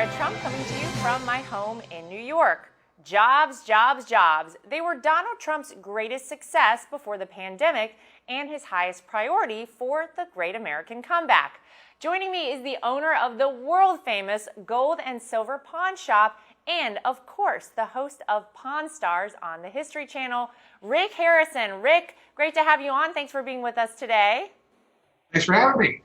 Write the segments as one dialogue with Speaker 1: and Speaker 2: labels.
Speaker 1: Laura Trump coming to you from my home in New York. Jobs, jobs, jobs. They were Donald Trump's greatest success before the pandemic and his highest priority for the Great American Comeback. Joining me is the owner of the world-famous Gold and Silver Pawn Shop and, of course, the host of Pawn Stars on the History Channel, Rick Harrison. Rick, great to have you on. Thanks for being with us today.
Speaker 2: Thanks for having me.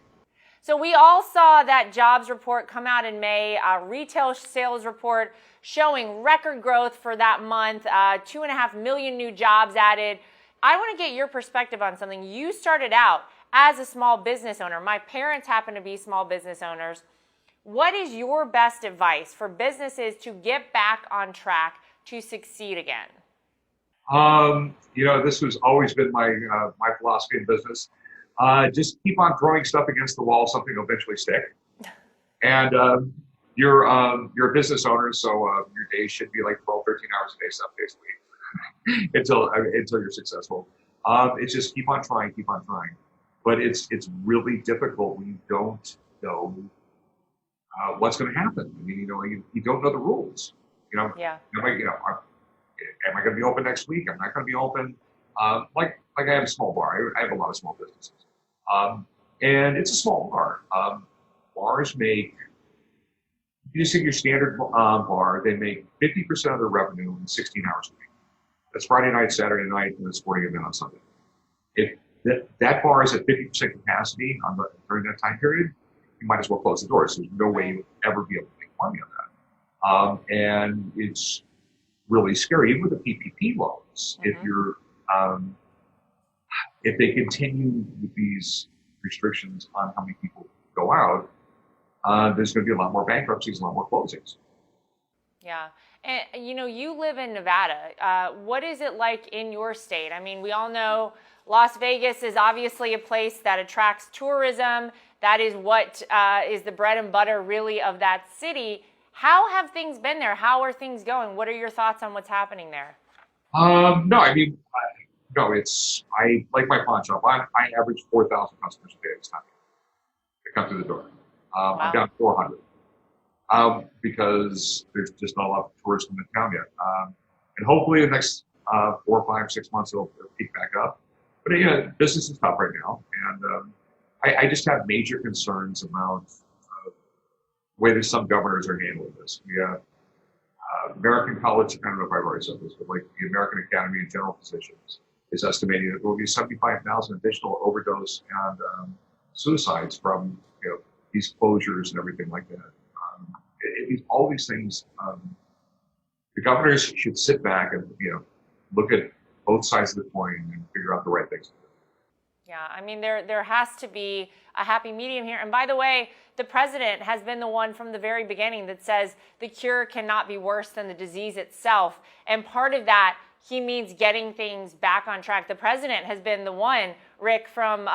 Speaker 1: So we all saw that jobs report come out in May, a retail sales report showing record growth for that month, 2.5 million new jobs added. I want to get your perspective on something. You started out as a small business owner. My parents happen to be small business owners. What is your best advice for businesses to get back on track to succeed again?
Speaker 2: This has always been my philosophy in business. Just keep on throwing stuff against the wall, something will eventually stick. And you're a business owner, so your day should be like 12, 13 hours a day, 7 days a week, until you're successful. It's just keep on trying. But it's really difficult when you don't know what's going to happen. I mean, you don't know the rules.
Speaker 1: Yeah.
Speaker 2: Am I going to be open next week? I'm not going to be open. Like I have a small bar. I have a lot of small businesses. And it's a small bar. Bars make, if you just take your standard bar, they make 50% of their revenue in 16 hours a week. That's Friday night, Saturday night, and a sporting event on Sunday. If that bar is at 50% capacity during that time period, you might as well close the doors. There's no way you'll ever be able to make money on that. And it's really scary, even with the PPP loans.
Speaker 1: Mm-hmm.
Speaker 2: If they continue with these restrictions on how many people go out, there's going to be a lot more bankruptcies, a lot more closings.
Speaker 1: Yeah. And, you live in Nevada. What is it like in your state? I mean, we all know Las Vegas is obviously a place that attracts tourism. That is what is the bread and butter, really, of that city. How have things been there? How are things going? What are your thoughts on what's happening there?
Speaker 2: I like my pawn shop. I average 4,000 customers a day this time. They come through the door.
Speaker 1: Wow.
Speaker 2: I'm down to 400 because there's just not a lot of tourists in the town yet. And hopefully the next 4, 5, 6 months it'll peak back up. But business is tough right now, and I just have major concerns about the way that some governors are handling this. We have American College, I don't know if I've already said this, but like the American Academy of General Physicians is estimating that there will be 75,000 additional overdose and suicides from these closures and everything like that. All these things, the governors should sit back and look at both sides of the coin and figure out the right things to do.
Speaker 1: Yeah, I mean, there has to be a happy medium here. And by the way, the president has been the one from the very beginning that says the cure cannot be worse than the disease itself. And part of that, he means getting things back on track. The president has been the one, Rick, from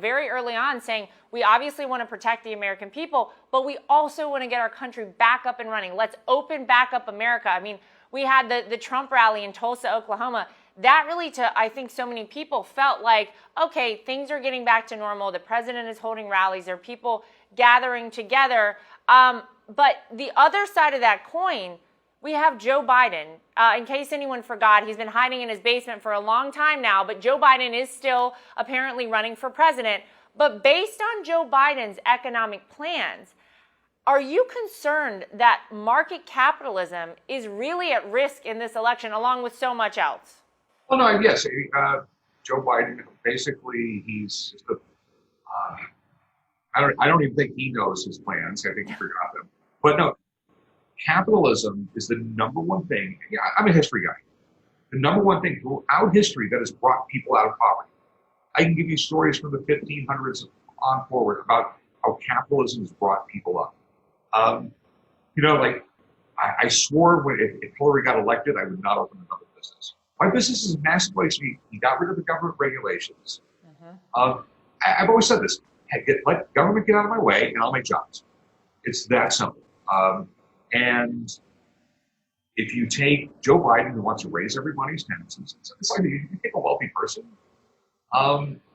Speaker 1: very early on saying we obviously want to protect the American people, but we also want to get our country back up and running. Let's open back up America. I mean, we had the Trump rally in Tulsa, Oklahoma. That really, I think so many people felt like, okay, things are getting back to normal. The president is holding rallies. There are people gathering together. But the other side of that coin, we have Joe Biden. In case anyone forgot, he's been hiding in his basement for a long time now, but Joe Biden is still apparently running for president. But based on Joe Biden's economic plans, are you concerned that market capitalism is really at risk in this election, along with so much else?
Speaker 2: Well, no, yes. Joe Biden, basically, he's just I don't even think he knows his plans. I think he forgot them. But no, capitalism is the number one thing. Yeah, I'm a history guy. The number one thing throughout history that has brought people out of poverty. I can give you stories from the 1500s on forward about how capitalism has brought people up. I swore if Hillary got elected, I would not open another business. My business is a massive place. We got rid of the government regulations. Mm-hmm. I've always said this: let government get out of my way, and I'll make jobs. It's that simple. And if you take Joe Biden, who wants to raise everybody's taxes, it's like you take a wealthy person.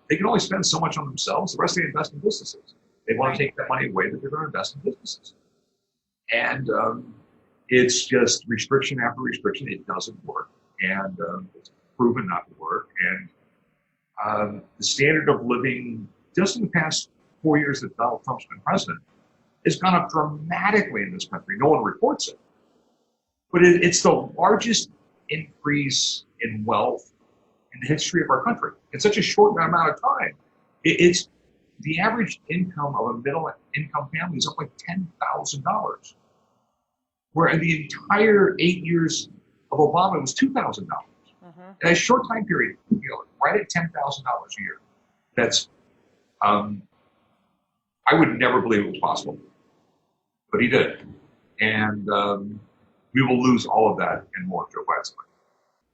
Speaker 2: They can only spend so much on themselves. The rest they invest in businesses. They want to take that money away that they're going to invest in businesses. And it's just restriction after restriction. It doesn't work. And it's proven not to work. And the standard of living, just in the past 4 years that Donald Trump's been president, has gone up dramatically in this country. No one reports it. But it's the largest increase in wealth in the history of our country in such a short amount of time. It's the average income of a middle income family is up like $10,000, where in the entire 8 years of Obama it was $2,000. In a short time period, right at $10,000 a year. That's I would never believe it was possible, but he did, and we will lose all of that and more, Joe Biden.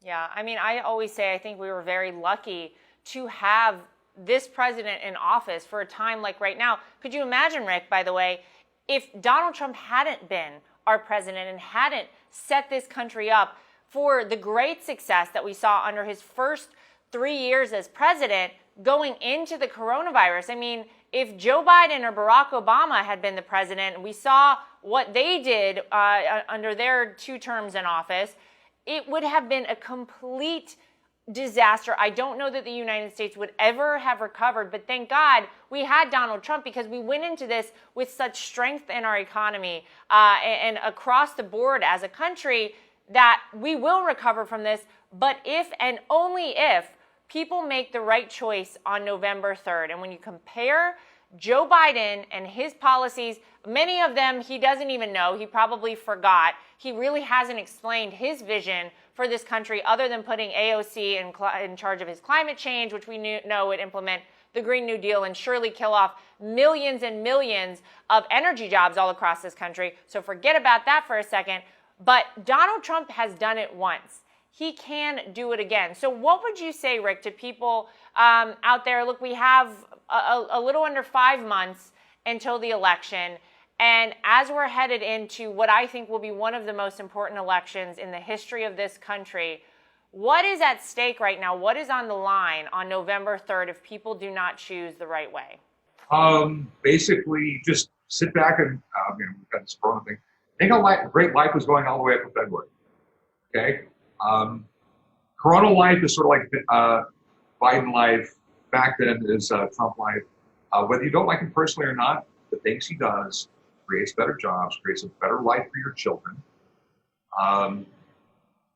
Speaker 1: Yeah, I mean, I always say I think we were very lucky to have this president in office for a time like right now. Could you imagine, Rick, by the way, if Donald Trump hadn't been our president and hadn't set this country up for the great success that we saw under his first 3 years as president going into the coronavirus? I mean, if Joe Biden or Barack Obama had been the president and we saw what they did under their 2 terms in office, it would have been a complete disaster. I don't know that the United States would ever have recovered, but thank God we had Donald Trump because we went into this with such strength in our economy and across the board as a country that we will recover from this. But if and only if people make the right choice on November 3rd. And when you compare Joe Biden and his policies, many of them he doesn't even know. He probably forgot. He really hasn't explained his vision for this country other than putting AOC in charge of his climate change, which we know would implement the Green New Deal and surely kill off millions and millions of energy jobs all across this country. So forget about that for a second. But Donald Trump has done it once. He can do it again. So what would you say, Rick, to people out there? Look, we have a little under 5 months until the election. And as we're headed into what I think will be one of the most important elections in the history of this country, what is at stake right now? What is on the line on November 3rd if people do not choose the right way?
Speaker 2: Basically, just sit back and we've got this corona thing. Think how great life was going all the way up to February. Okay? Corona life is sort of like Biden life. Back then is Trump life. Whether you don't like him personally or not, the things he does creates better jobs, creates a better life for your children.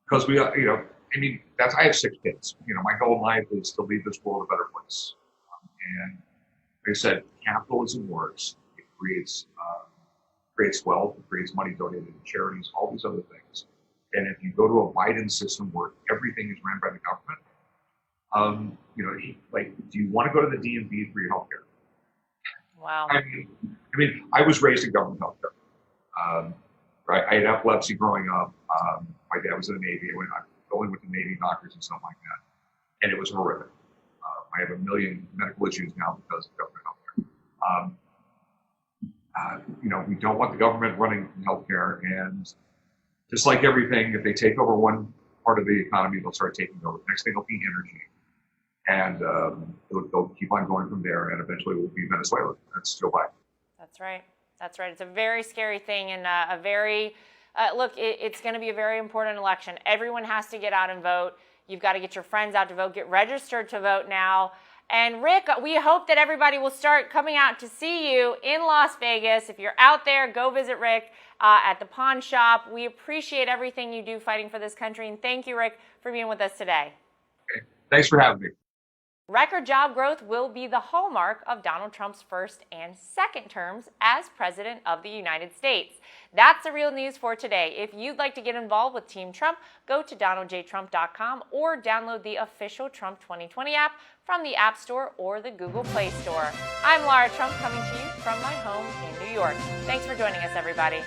Speaker 2: Because I have 6 kids. My goal in life is to leave this world a better place. And like I said, capitalism works. It creates wealth, it creates money donated to charities, all these other things. And if you go to a Biden system where everything is ran by the government, do you want to go to the DMV for your healthcare?
Speaker 1: Wow.
Speaker 2: I was raised in government healthcare. Right? I had epilepsy growing up. My dad was in the Navy. I only went to Navy doctors and stuff like that, and it was horrific. I have a million medical issues now because of government healthcare. We don't want the government running healthcare, and just like everything, if they take over one part of the economy, they'll start taking over. The next thing will be energy. And they'll keep on going from there, and eventually it will be Venezuela. That's Joe Biden.
Speaker 1: That's right. That's right. It's a very scary thing, and a very, it's going to be a very important election. Everyone has to get out and vote. You've got to get your friends out to vote, get registered to vote now. And Rick, we hope that everybody will start coming out to see you in Las Vegas. If you're out there, go visit Rick at the pawn shop. We appreciate everything you do fighting for this country, and thank you, Rick, for being with us today.
Speaker 2: Okay. Thanks for having me.
Speaker 1: Record job growth will be the hallmark of Donald Trump's first and second terms as President of the United States. That's the real news for today. If you'd like to get involved with Team Trump, go to DonaldJTrump.com or download the official Trump 2020 app from the App Store or the Google Play Store. I'm Lara Trump, coming to you from my home in New York. Thanks for joining us, everybody.